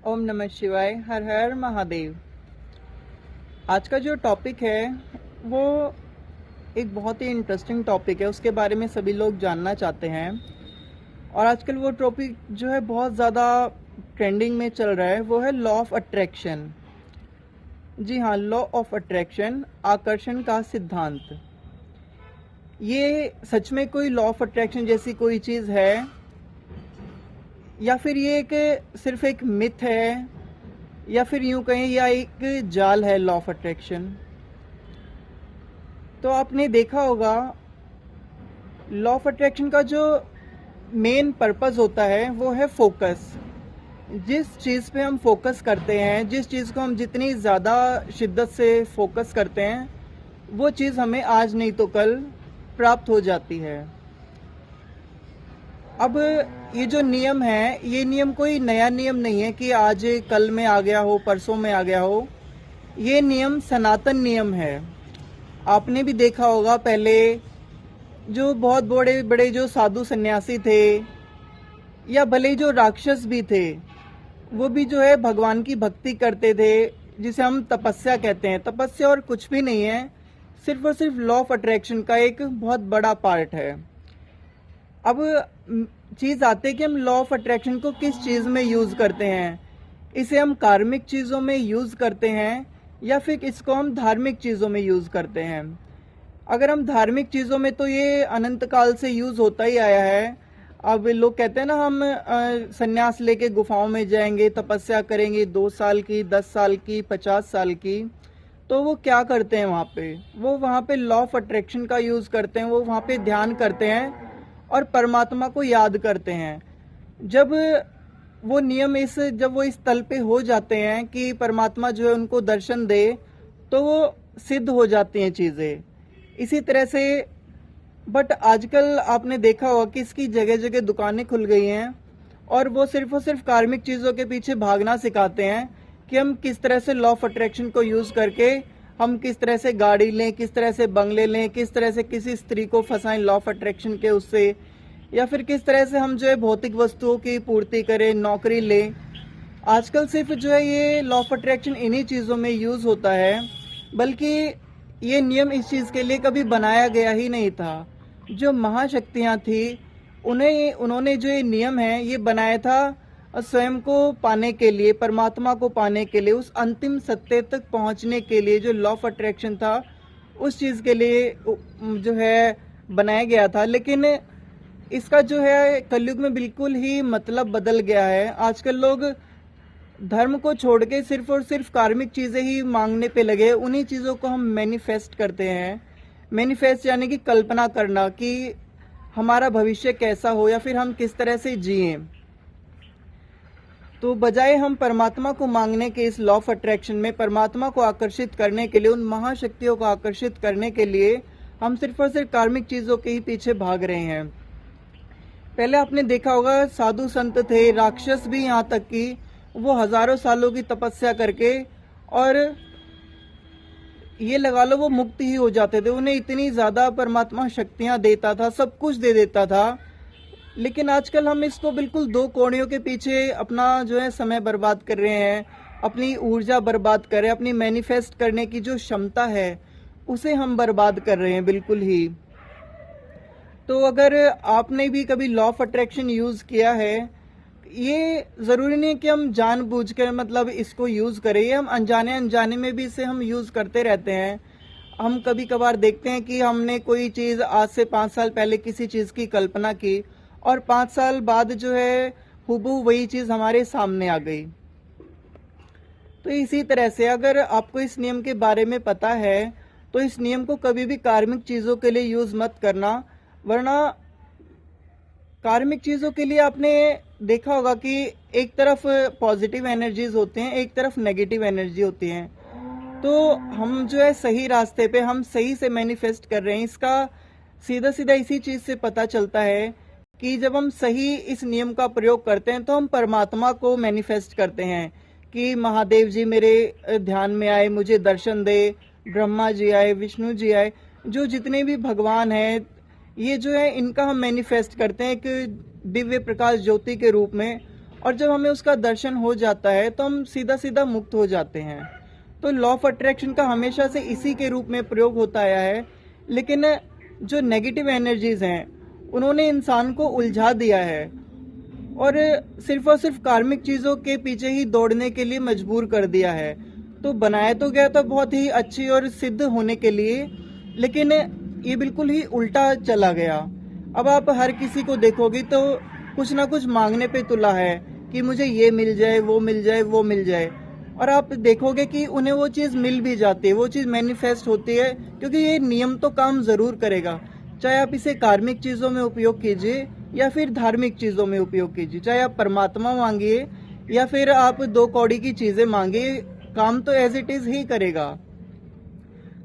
ओम नमः शिवाय। हर हर महादेव। आज का जो टॉपिक है वो एक बहुत ही इंटरेस्टिंग टॉपिक है, उसके बारे में सभी लोग जानना चाहते हैं। और आजकल वो टॉपिक जो है बहुत ज़्यादा ट्रेंडिंग में चल रहा है, वो है लॉ ऑफ अट्रैक्शन। जी हाँ, लॉ ऑफ अट्रैक्शन, आकर्षण का सिद्धांत। ये सच में कोई लॉ ऑफ अट्रैक्शन जैसी कोई चीज़ है, या फिर ये सिर्फ एक मिथ है, या फिर यूं कहें या एक जाल है लॉ ऑफ अट्रैक्शन। तो आपने देखा होगा, लॉ ऑफ अट्रैक्शन का जो मेन पर्पस होता है वो है फोकस। जिस चीज़ पे हम फोकस करते हैं, जिस चीज़ को हम जितनी ज़्यादा शिद्दत से फोकस करते हैं, वो चीज़ हमें आज नहीं तो कल प्राप्त हो जाती है। अब ये जो नियम है, ये नियम कोई नया नियम नहीं है कि आज कल में आ गया हो, परसों में आ गया हो। ये नियम सनातन नियम है। आपने भी देखा होगा, पहले जो बहुत बड़े बड़े जो साधु सन्यासी थे, या भले ही जो राक्षस भी थे, वो भी जो है भगवान की भक्ति करते थे, जिसे हम तपस्या कहते हैं। तपस्या और कुछ भी नहीं है, सिर्फ और सिर्फ लॉ ऑफ अट्रैक्शन का एक बहुत बड़ा पार्ट है। अब चीज़ आती है कि हम लॉ ऑफ अट्रैक्शन को किस चीज़ में यूज़ करते हैं। इसे हम कार्मिक चीज़ों में यूज़ करते हैं, या फिर इसको हम धार्मिक चीज़ों में यूज़ करते हैं। अगर हम धार्मिक चीज़ों में, तो ये अनंत काल से यूज़ होता ही आया है। अब लोग कहते हैं ना, हम संन्यास लेके गुफाओं में जाएंगे, तपस्या करेंगे 2 साल की, 10 साल की, 50 साल की। तो वो क्या करते हैं वहाँ पे? वो वहाँ पे लॉ ऑफ अट्रैक्शन का यूज़ करते हैं। वो वहाँ पे ध्यान करते हैं और परमात्मा को याद करते हैं। जब वो नियम जब वो इस तल पे हो जाते हैं कि परमात्मा जो है उनको दर्शन दे, तो वो सिद्ध हो जाती हैं चीज़ें। इसी तरह से बट आजकल आपने देखा होगा कि इसकी जगह जगह दुकानें खुल गई हैं, और वो सिर्फ कार्मिक चीज़ों के पीछे भागना सिखाते हैं कि हम किस तरह से लॉ ऑफ अट्रैक्शन को यूज़ करके हम किस तरह से गाड़ी लें, किस तरह से बंगले लें, किस तरह से किसी स्त्री को फंसाएं लॉ ऑफ अट्रैक्शन के उससे, या फिर किस तरह से हम जो है भौतिक वस्तुओं की पूर्ति करें, नौकरी लें। आजकल सिर्फ जो है ये लॉ ऑफ अट्रैक्शन इन्हीं चीज़ों में यूज़ होता है, बल्कि ये नियम इस चीज़ के लिए कभी बनाया गया ही नहीं था। जो महाशक्तियाँ थी, उन्होंने जो ये नियम है ये बनाया था स्वयं को पाने के लिए, परमात्मा को पाने के लिए, उस अंतिम सत्य तक पहुंचने के लिए। जो लॉ ऑफ अट्रैक्शन था, उस चीज़ के लिए जो है बनाया गया था। लेकिन इसका जो है कलयुग में बिल्कुल ही मतलब बदल गया है। आजकल लोग धर्म को छोड़ के सिर्फ और सिर्फ कार्मिक चीज़ें ही मांगने पे लगे। उन्हीं चीज़ों को हम मैनिफेस्ट करते हैं। मैनिफेस्ट यानी कि कल्पना करना कि हमारा भविष्य कैसा हो, या फिर हम किस तरह से जिएं। तो बजाय हम परमात्मा को मांगने के इस लॉ ऑफ अट्रैक्शन में, परमात्मा को आकर्षित करने के लिए, उन महाशक्तियों को आकर्षित करने के लिए, हम सिर्फ और सिर्फ कार्मिक चीज़ों के ही पीछे भाग रहे हैं। पहले आपने देखा होगा, साधु संत थे, राक्षस भी, यहाँ तक कि वो हजारों सालों की तपस्या करके, और ये लगा लो वो मुक्त ही हो जाते थे। उन्हें इतनी ज़्यादा परमात्मा शक्तियाँ देता था, सब कुछ दे देता था। लेकिन आजकल हम इसको बिल्कुल दो कोणियों के पीछे अपना जो है समय बर्बाद कर रहे हैं, अपनी ऊर्जा बर्बाद कर रहे हैं, अपनी मैनिफेस्ट करने की जो क्षमता है उसे हम बर्बाद कर रहे हैं बिल्कुल ही। तो अगर आपने भी कभी लॉ ऑफ अट्रैक्शन यूज़ किया है, ये ज़रूरी नहीं कि हम जानबूझकर मतलब इसको यूज़ करें। ये हम अनजाने अनजाने में भी इसे हम यूज़ करते रहते हैं। हम कभी कभार देखते हैं कि हमने कोई चीज़ आज से 5 साल पहले किसी चीज़ की कल्पना की, और 5 साल बाद जो है हूबहू वही चीज़ हमारे सामने आ गई। तो इसी तरह से अगर आपको इस नियम के बारे में पता है, तो इस नियम को कभी भी कार्मिक चीज़ों के लिए यूज़ मत करना। वरना कार्मिक चीज़ों के लिए आपने देखा होगा कि एक तरफ पॉजिटिव एनर्जीज होते हैं, एक तरफ नेगेटिव एनर्जी होती हैं। तो हम जो है सही रास्ते पे, हम सही से मैनिफेस्ट कर रहे हैं। इसका सीधा सीधा इसी चीज़ से पता चलता है कि जब हम सही इस नियम का प्रयोग करते हैं, तो हम परमात्मा को मैनिफेस्ट करते हैं कि महादेव जी मेरे ध्यान में आए, मुझे दर्शन दे, ब्रह्मा जी आए, विष्णु जी आए, जो जितने भी भगवान हैं, ये जो है इनका हम मैनिफेस्ट करते हैं एक दिव्य प्रकाश ज्योति के रूप में। और जब हमें उसका दर्शन हो जाता है तो हम सीधा सीधा मुक्त हो जाते हैं। तो लॉ ऑफ अट्रैक्शन का हमेशा से इसी के रूप में प्रयोग होता आया है, लेकिन जो नेगेटिव एनर्जीज हैं उन्होंने इंसान को उलझा दिया है और सिर्फ कार्मिक चीज़ों के पीछे ही दौड़ने के लिए मजबूर कर दिया है। तो बनाया तो गया था बहुत ही अच्छी और सिद्ध होने के लिए, लेकिन ये बिल्कुल ही उल्टा चला गया। अब आप हर किसी को देखोगे तो कुछ ना कुछ मांगने पे तुला है कि मुझे ये मिल जाए, वो मिल जाए, वो मिल जाए, और आप देखोगे कि उन्हें वो चीज़ मिल भी जाती है, वो चीज़ मैनिफेस्ट होती है, क्योंकि ये नियम तो काम ज़रूर करेगा। चाहे आप इसे कार्मिक चीज़ों में उपयोग कीजिए या फिर धार्मिक चीज़ों में उपयोग कीजिए, चाहे आप परमात्मा मांगिए या फिर आप 2 कौड़ी की चीज़ें मांगिए, काम तो एज इट इज़ ही करेगा।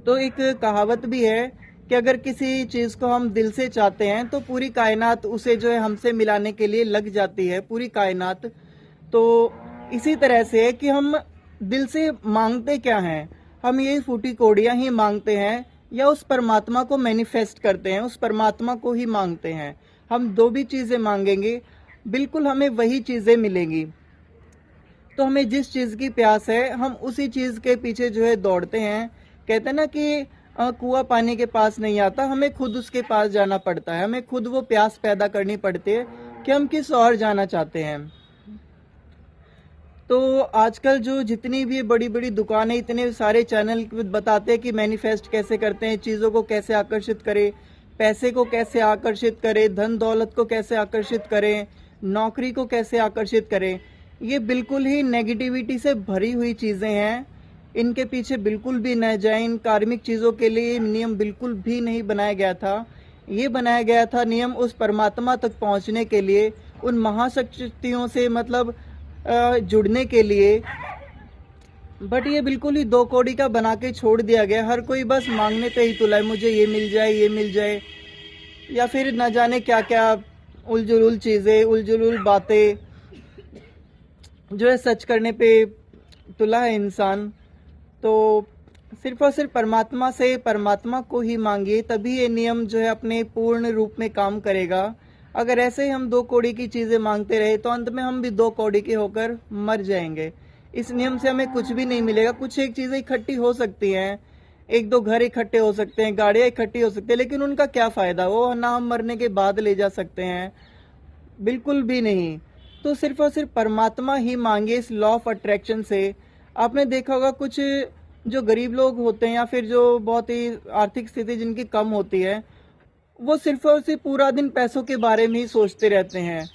तो एक कहावत भी है कि अगर किसी चीज़ को हम दिल से चाहते हैं तो पूरी कायनात उसे जो है हमसे मिलाने के लिए लग जाती है, पूरी कायनात। तो इसी तरह से है कि हम दिल से मांगते क्या हैं, हम ये फूटी कौड़ियाँ ही मांगते हैं या उस परमात्मा को मैनिफेस्ट करते हैं, उस परमात्मा को ही मांगते हैं। हम 2 भी चीज़ें मांगेंगे, बिल्कुल हमें वही चीज़ें मिलेंगी। तो हमें जिस चीज़ की प्यास है हम उसी चीज़ के पीछे जो है दौड़ते हैं। कहते हैं ना कि कुआं पानी के पास नहीं आता, हमें खुद उसके पास जाना पड़ता है, हमें खुद वो प्यास पैदा करनी पड़ती है कि हम किस ओर जाना चाहते हैं। तो आजकल जो जितनी भी बड़ी बड़ी दुकानें, इतने सारे चैनल बताते हैं कि मैनिफेस्ट कैसे करते हैं, चीज़ों को कैसे आकर्षित करें, पैसे को कैसे आकर्षित करें, धन दौलत को कैसे आकर्षित करें, नौकरी को कैसे आकर्षित करें। ये बिल्कुल ही नेगेटिविटी से भरी हुई चीज़ें हैं, इनके पीछे बिल्कुल भी न जाएं। इन कार्मिक चीज़ों के लिए नियम बिल्कुल भी नहीं बनाया गया था। ये बनाया गया था नियम उस परमात्मा तक पहुंचने के लिए, उन महाशक्तियों से मतलब जुड़ने के लिए। बट ये बिल्कुल ही 2 कौड़ी का बना के छोड़ दिया गया। हर कोई बस मांगने पे ही तुला है, मुझे ये मिल जाए, ये मिल जाए, या फिर न जाने क्या क्या उलझुल चीज़ें, उलझुल बातें जो है सच करने पे तुला है इंसान। तो सिर्फ और सिर्फ परमात्मा से परमात्मा को ही मांगिए, तभी ये नियम जो है अपने पूर्ण रूप में काम करेगा। अगर ऐसे ही हम 2 कौड़ी की चीज़ें मांगते रहे तो अंत में हम भी 2 कौड़ी के होकर मर जाएंगे। इस नियम से हमें कुछ भी नहीं मिलेगा। कुछ एक चीज़ें इकट्ठी हो सकती हैं, 1-2 घर इकट्ठे हो सकते हैं, गाड़ियाँ इकट्ठी हो सकती है, लेकिन उनका क्या फ़ायदा, वो ना हम मरने के बाद ले जा सकते हैं, बिल्कुल भी नहीं। तो सिर्फ और सिर्फ परमात्मा ही मांगे इस लॉ ऑफ अट्रैक्शन से। आपने देखा होगा कुछ जो गरीब लोग होते हैं या फिर जो बहुत ही आर्थिक स्थिति जिनकी कम होती है, वो सिर्फ और सिर्फ पूरा दिन पैसों के बारे में ही सोचते रहते हैं,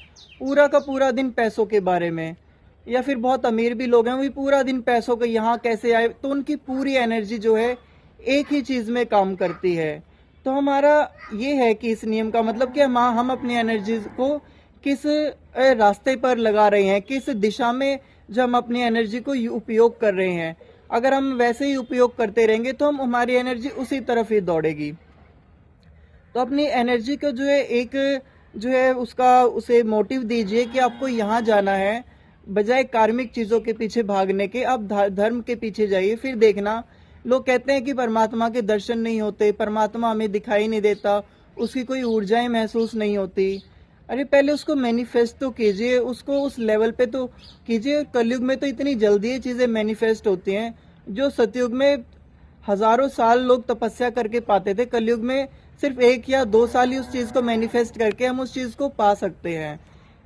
पूरा का पूरा दिन पैसों के बारे में। या फिर बहुत अमीर भी लोग हैं, वो भी पूरा दिन पैसों के यहाँ कैसे आए, तो उनकी पूरी एनर्जी जो है एक ही चीज़ में काम करती है। तो हमारा ये है कि इस नियम का मतलब कि हम अपनी एनर्जी को किस रास्ते पर लगा रहे हैं, किस दिशा में जो हम अपनी एनर्जी को उपयोग कर रहे हैं। अगर हम वैसे ही उपयोग करते रहेंगे तो हमारी एनर्जी उसी तरफ ही दौड़ेगी। तो अपनी एनर्जी को जो है एक जो है उसे मोटिव दीजिए कि आपको यहाँ जाना है, बजाय कार्मिक चीज़ों के पीछे भागने के आप धर्म के पीछे जाइए। फिर देखना, लोग कहते हैं कि परमात्मा के दर्शन नहीं होते, परमात्मा हमें दिखाई नहीं देता, उसकी कोई ऊर्जाएं महसूस नहीं होती। अरे पहले उसको मैनिफेस्ट तो कीजिए, उसको उस लेवल पे तो कीजिए। कलयुग में तो इतनी जल्दी ये चीज़ें मैनिफेस्ट होती हैं, जो सतयुग में हजारों साल लोग तपस्या करके पाते थे, कलयुग में सिर्फ 1 या 2 साल ही उस चीज़ को मैनिफेस्ट करके हम उस चीज़ को पा सकते हैं।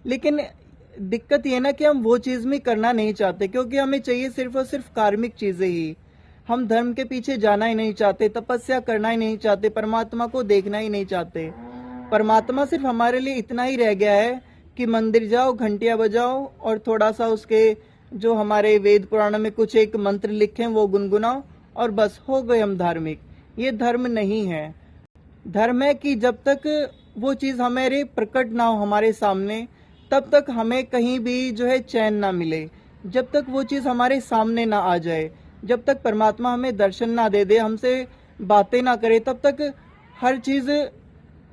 लेकिन दिक्कत ये ना कि हम वो चीज़ में करना नहीं चाहते, क्योंकि हमें चाहिए सिर्फ और सिर्फ कार्मिक चीज़ें ही। हम धर्म के पीछे जाना ही नहीं चाहते, तपस्या करना ही नहीं चाहते, परमात्मा को देखना ही नहीं चाहते। परमात्मा सिर्फ हमारे लिए इतना ही रह गया है कि मंदिर जाओ, घंटियां बजाओ और थोड़ा सा उसके जो हमारे वेद पुराण में कुछ एक मंत्र लिखे वो गुनगुनाओ और बस हो गए हम धार्मिक। ये धर्म नहीं है। धर्म है कि जब तक वो चीज़ हमारे प्रकट ना हो हमारे सामने, तब तक हमें कहीं भी जो है चैन ना मिले। जब तक वो चीज़ हमारे सामने ना आ जाए, जब तक परमात्मा हमें दर्शन ना दे दे, हमसे बातें ना करे, तब तक हर चीज़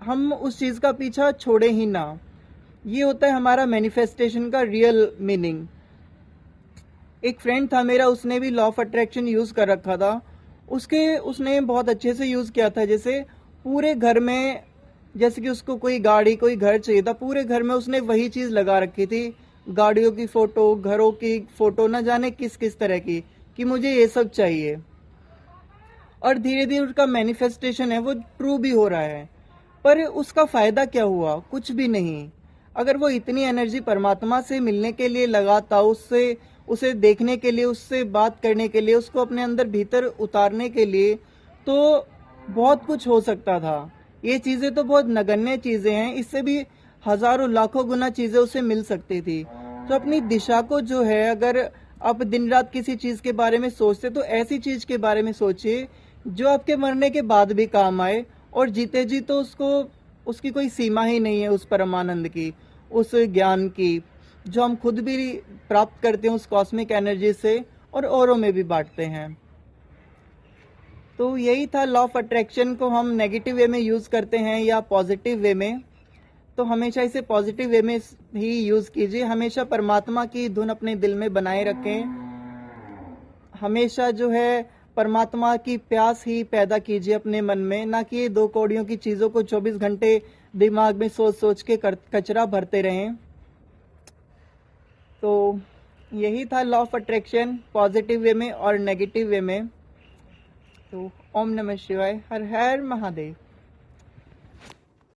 हम उस चीज़ का पीछा छोड़े ही ना। ये होता है हमारा मैनिफेस्टेशन का रियल मीनिंग। एक फ्रेंड था मेरा, उसने भी लॉ ऑफ अट्रैक्शन यूज़ कर रखा था। उसने बहुत अच्छे से यूज़ किया था। जैसे पूरे घर में, जैसे कि उसको कोई गाड़ी, कोई घर चाहिए था, पूरे घर में उसने वही चीज़ लगा रखी थी। गाड़ियों की फ़ोटो, घरों की फ़ोटो, ना जाने किस किस तरह की, कि मुझे ये सब चाहिए। और धीरे धीरे उसका मैनिफेस्टेशन है वो ट्रू भी हो रहा है, पर उसका फ़ायदा क्या हुआ? कुछ भी नहीं। अगर वो इतनी एनर्जी परमात्मा से मिलने के लिए लगाता, उससे उसे देखने के लिए, उससे बात करने के लिए, उसको अपने अंदर भीतर उतारने के लिए, तो बहुत कुछ हो सकता था। ये चीज़ें तो बहुत नगण्य चीज़ें हैं, इससे भी हज़ारों लाखों गुना चीज़ें उसे मिल सकती थी। तो अपनी दिशा को जो है, अगर आप दिन रात किसी चीज़ के बारे में सोचते, तो ऐसी चीज़ के बारे में सोचिए जो आपके मरने के बाद भी काम आए, और जीते जी तो उसको, उसकी कोई सीमा ही नहीं है उस परमानंद की, उस ज्ञान की, जो हम खुद भी प्राप्त करते हैं उस कॉस्मिक एनर्जी से, और औरों में भी बांटते हैं। तो यही था, लॉ ऑफ अट्रैक्शन को हम नेगेटिव वे में यूज़ करते हैं या पॉजिटिव वे में, तो हमेशा इसे पॉजिटिव वे में ही यूज़ कीजिए। हमेशा परमात्मा की धुन अपने दिल में बनाए रखें। हमेशा जो है परमात्मा की प्यास ही पैदा कीजिए अपने मन में, ना कि दो कौड़ियों की चीज़ों को 24 घंटे दिमाग में सोच सोच के कचरा भरते रहें। तो यही था law of attraction, positive way में और नेगेटिव वे में। तो ओम नमः शिवाय, हर हर महादेव।